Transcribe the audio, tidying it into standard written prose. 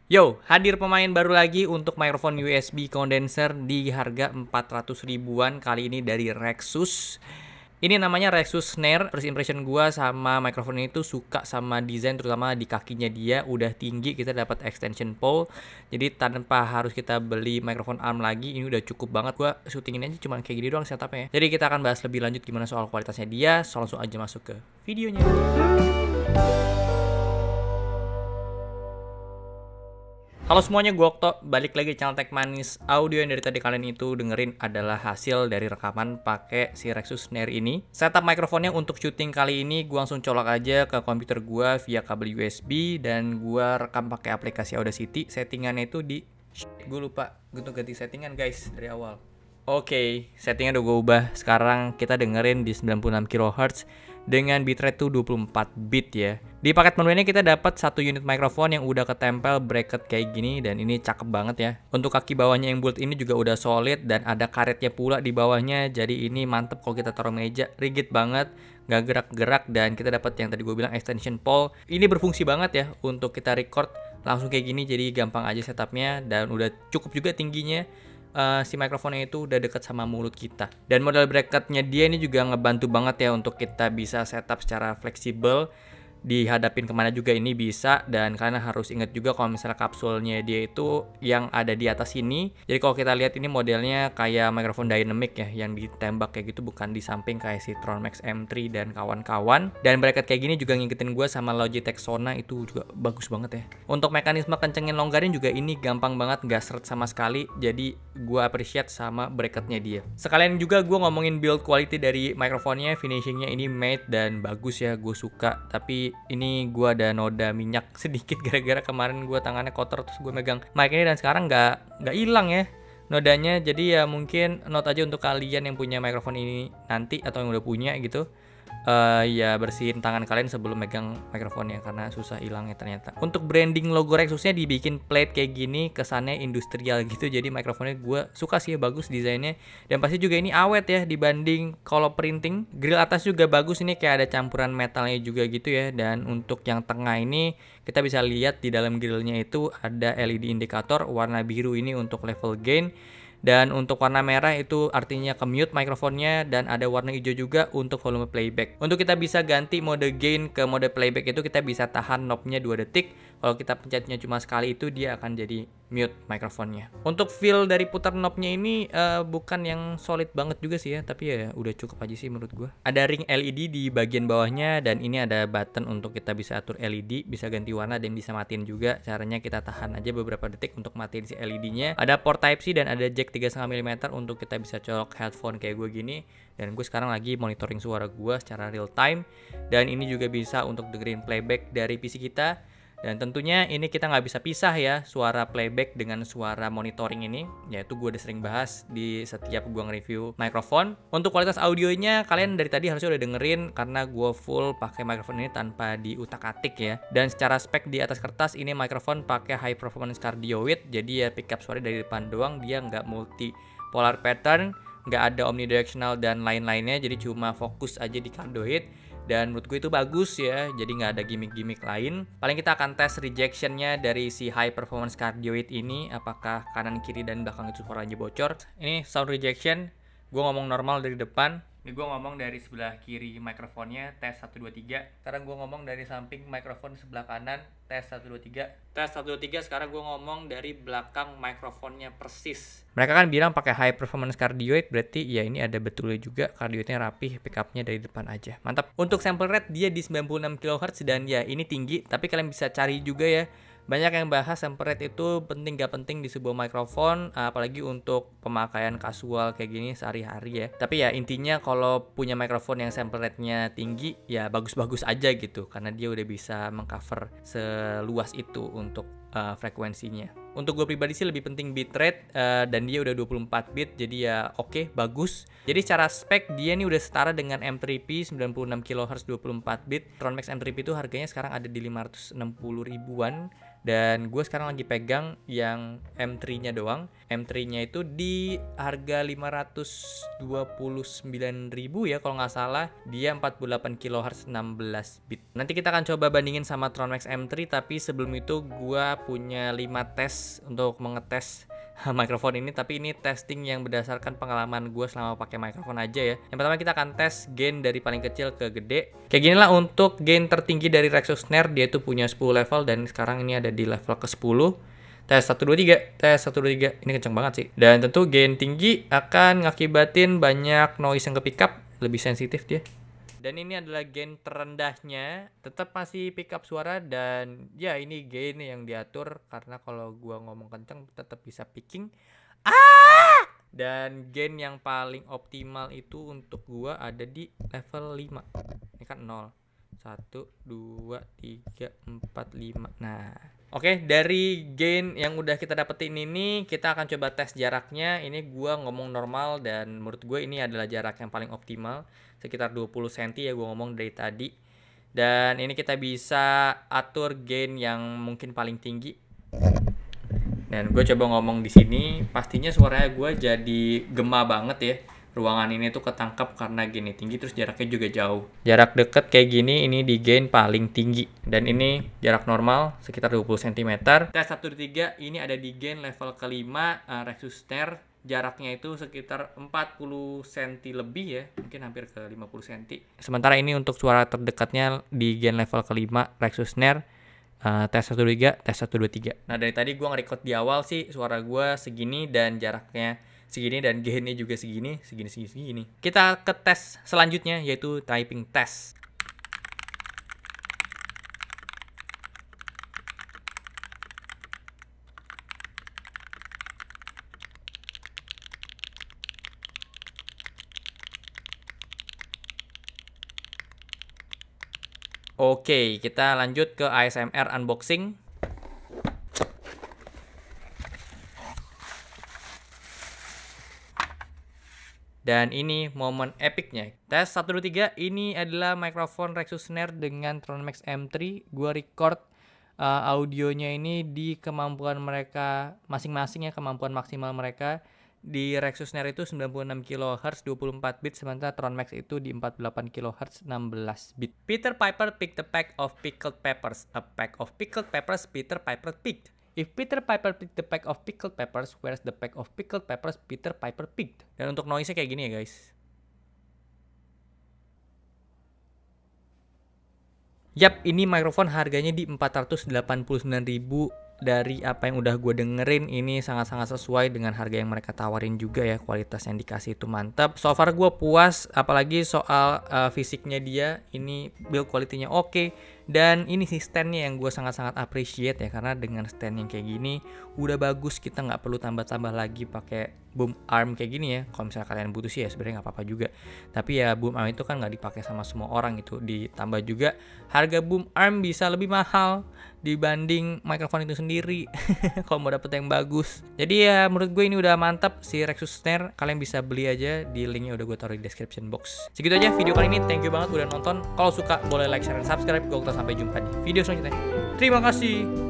Yo, hadir pemain baru lagi untuk mikrofon USB condenser di harga 400 ribuan kali ini dari Rexus. Ini namanya Rexus Snare. First impression gua sama mikrofon ini tuh suka sama desain, terutama di kakinya dia udah tinggi, kita dapat extension pole. Jadi tanpa harus kita beli mikrofon arm lagi, ini udah cukup banget. Gua syutingin aja cuman kayak gini doang setupnya. Jadi kita akan bahas lebih lanjut gimana soal kualitasnya dia. So langsung aja masuk ke videonya. Halo semuanya, gue Okto, balik lagi di channel Tech Manis. Audio yang dari tadi kalian itu dengerin adalah hasil dari rekaman pakai si Rexus Snare ini. Setup mikrofonnya untuk syuting kali ini gue langsung colok aja ke komputer gue via kabel USB dan gue rekam pakai aplikasi Audacity. Settingannya itu di gue lupa, gue tuh ganti settingan guys dari awal. Oke, settingnya udah gue ubah. Sekarang kita dengerin di 96 kHz dengan bitrate tuh 24 bit ya. Di paket menu ini kita dapat satu unit mikrofon yang udah ketempel bracket kayak gini dan ini cakep banget ya. Untuk kaki bawahnya yang built ini juga udah solid dan ada karetnya pula di bawahnya. Jadi ini mantep kalau kita taruh meja, rigid banget, nggak gerak-gerak, dan kita dapat yang tadi gue bilang extension pole. Ini berfungsi banget ya untuk kita record langsung kayak gini, jadi gampang aja setupnya dan udah cukup juga tingginya. Si mikrofonnya itu udah deket sama mulut kita. Dan model bracketnya dia ini juga ngebantu banget ya untuk kita bisa setup secara fleksibel. Dihadapin kemana juga ini bisa, dan karena harus ingat juga kalau misalnya kapsulnya dia itu yang ada di atas sini. Jadi kalau kita lihat ini modelnya kayak mikrofon dynamic ya, yang ditembak kayak gitu, bukan di samping kayak si Tronmax M3 dan kawan-kawan. Dan bracket kayak gini juga ngikutin gue sama Logitech Sona, itu juga bagus banget ya. Untuk mekanisme kencengin longgarin juga ini gampang banget, nggak seret sama sekali. Jadi gue appreciate sama bracketnya dia. Sekalian juga gue ngomongin build quality dari mikrofonnya, finishingnya ini matte dan bagus ya, gue suka. Tapi ini gue ada noda minyak sedikit gara-gara kemarin gue tangannya kotor terus gue megang mic ini, dan sekarang nggak hilang ya nodanya. Jadi ya mungkin note aja untuk kalian yang punya mikrofon ini nanti atau yang udah punya gitu. Ya bersihin tangan kalian sebelum megang mikrofonnya karena susah hilangnya ternyata. Untuk branding logo Rexusnya dibikin plate kayak gini, kesannya industrial gitu. Jadi mikrofonnya gue suka sih, bagus desainnya. Dan pasti juga ini awet ya dibanding kalau printing. Grill atas juga bagus, ini kayak ada campuran metalnya juga gitu ya. Dan untuk yang tengah ini kita bisa lihat di dalam grillnya itu ada LED indikator warna biru ini untuk level gain. Dan untuk warna merah itu artinya ke-mute mikrofonnya, dan ada warna hijau juga untuk volume playback. Untuk kita bisa ganti mode gain ke mode playback itu kita bisa tahan knobnya 2 detik. Kalau kita pencetnya cuma sekali itu dia akan jadi mute mikrofonnya. Untuk feel dari putar knobnya ini bukan yang solid banget juga sih ya, tapi ya udah cukup aja sih menurut gua. Ada ring LED di bagian bawahnya dan ini ada button untuk kita bisa atur LED, bisa ganti warna dan bisa matiin juga. Caranya kita tahan aja beberapa detik untuk matiin si LED-nya. Ada port Type-C dan ada jack 3,5 mm untuk kita bisa colok headphone kayak gue gini. Dan gue sekarang lagi monitoring suara gue secara real time, dan ini juga bisa untuk dengerin playback dari PC kita. Dan tentunya ini kita nggak bisa pisah ya suara playback dengan suara monitoring ini, yaitu gue udah sering bahas di setiap gue nge-review mikrofon. Untuk kualitas audionya kalian dari tadi harusnya udah dengerin karena gue full pakai mikrofon ini tanpa diutak-atik ya. Dan secara spek di atas kertas ini mikrofon pakai high performance cardioid, jadi ya pickup suara dari depan doang, dia nggak multi polar pattern, nggak ada omnidirectional dan lain-lainnya, jadi cuma fokus aja di cardioid. Dan menurut gue itu bagus ya, jadi nggak ada gimmick-gimmick lain. Paling kita akan tes rejectionnya dari si high performance cardioid ini, apakah kanan, kiri, dan belakang itu suaranya bocor. Ini sound rejection, gue ngomong normal dari depan. Ini gue ngomong dari sebelah kiri mikrofonnya, tes 1, 2, 3. Sekarang gue ngomong dari samping mikrofon sebelah kanan, tes 1, 2, 3. Tes 1, 2, 3, sekarang gue ngomong dari belakang mikrofonnya persis. Mereka kan bilang pakai high performance cardioid, berarti ya ini ada betulnya juga, cardioidnya rapih, pickupnya dari depan aja. Mantap. Untuk sample rate dia di 96 kHz dan ya ini tinggi, tapi kalian bisa cari juga ya. Banyak yang bahas sample rate itu penting gak penting di sebuah mikrofon, apalagi untuk pemakaian kasual kayak gini sehari-hari ya. Tapi ya intinya kalau punya mikrofon yang sample rate-nya tinggi ya bagus-bagus aja gitu, karena dia udah bisa mengcover seluas itu untuk frekuensinya. Untuk gue pribadi sih lebih penting bitrate, dan dia udah 24 bit, jadi ya oke, bagus. Jadi secara spek dia nih udah setara dengan M3P 96 kHz 24 bit. Tronmax M3P itu harganya sekarang ada di 560 ribuan. Dan gue sekarang lagi pegang yang M3-nya doang. M3-nya itu di harga 529.000 ya kalau nggak salah. Dia 48 kHz 16 bit. Nanti kita akan coba bandingin sama Tronmax M3, tapi sebelum itu gue punya 5 tes untuk mengetes mikrofon ini, tapi ini testing yang berdasarkan pengalaman gue selama pakai mikrofon aja ya. Yang pertama kita akan tes gain dari paling kecil ke gede. Kayak gini lah untuk gain tertinggi dari Rexus Snare, dia itu punya 10 level dan sekarang ini ada di level ke 10. Tes 1 2 3, tes 1 2 3. Ini kenceng banget sih. Dan tentu gain tinggi akan ngakibatin banyak noise yang ke pick up, lebih sensitif dia. Dan ini adalah gain terendahnya, tetap masih pick up suara, dan ya ini gain yang diatur karena kalau gua ngomong kenceng tetap bisa picking. Dan gain yang paling optimal itu untuk gua ada di level 5. Ini kan 0. 1 2 3 4 5. Nah, oke, dari gain yang udah kita dapetin ini, kita akan coba tes jaraknya. Ini gua ngomong normal dan menurut gue ini adalah jarak yang paling optimal, sekitar 20 cm ya gue ngomong dari tadi. Dan ini kita bisa atur gain yang mungkin paling tinggi. Dan gue coba ngomong di sini, pastinya suaranya gue jadi gema banget ya. Ruangan ini tuh ketangkap karena gainnya tinggi, terus jaraknya juga jauh. Jarak deket kayak gini, ini di gain paling tinggi. Dan ini jarak normal, sekitar 20 cm. Tes 1 3, ini ada di gain level kelima, Rexus Snare. Jaraknya itu sekitar 40 cm lebih ya, mungkin hampir ke 50 cm. Sementara ini untuk suara terdekatnya di gain level kelima, Rexus Snare. Tes 1 2 3, tes 1 2 3. Nah, dari tadi gue nge-record di awal sih suara gue segini dan jaraknya segini dan gainnya juga segini. Kita ke tes selanjutnya yaitu typing test. Oke, kita lanjut ke ASMR unboxing. Dan ini momen epicnya. Tes 1 2 3, ini adalah mikrofon Rexus Snare dengan Tronmax M3. Gua record audionya ini di kemampuan mereka masing-masing ya, kemampuan maksimal mereka. Di Rexus Snare itu 96 kHz 24 bit, sementara Tronmax itu di 48 kHz 16 bit. Peter Piper picked a pack of pickled peppers. A pack of pickled peppers Peter Piper picked. If Peter Piper picked the pack of pickled peppers, where's the pack of pickled peppers Peter Piper picked? Dan untuk noise-nya kayak gini ya guys. Yap, ini mikrofon harganya di 489.000. Dari apa yang udah gue dengerin, ini sangat-sangat sesuai dengan harga yang mereka tawarin juga ya. Kualitas yang dikasih itu mantap. So far gue puas, apalagi soal fisiknya dia. Ini build quality-nya oke. Dan ini sih stand-nya yang gue sangat-sangat appreciate ya, karena dengan stand yang kayak gini udah bagus, kita nggak perlu tambah-tambah lagi pakai boom arm kayak gini ya. Kalau misalnya kalian butuh sih ya sebenarnya nggak apa-apa juga, tapi ya boom arm itu kan nggak dipakai sama semua orang itu. Ditambah juga harga boom arm bisa lebih mahal dibanding mikrofon itu sendiri kalau mau dapet yang bagus. Jadi ya menurut gue ini udah mantap si Rexus Snare. Kalian bisa beli aja, di linknya udah gue taruh di description box. Segitu aja video kali ini, thank you banget udah nonton. Kalau suka boleh like, share, dan subscribe. Gue sampai jumpa di video selanjutnya. Terima kasih.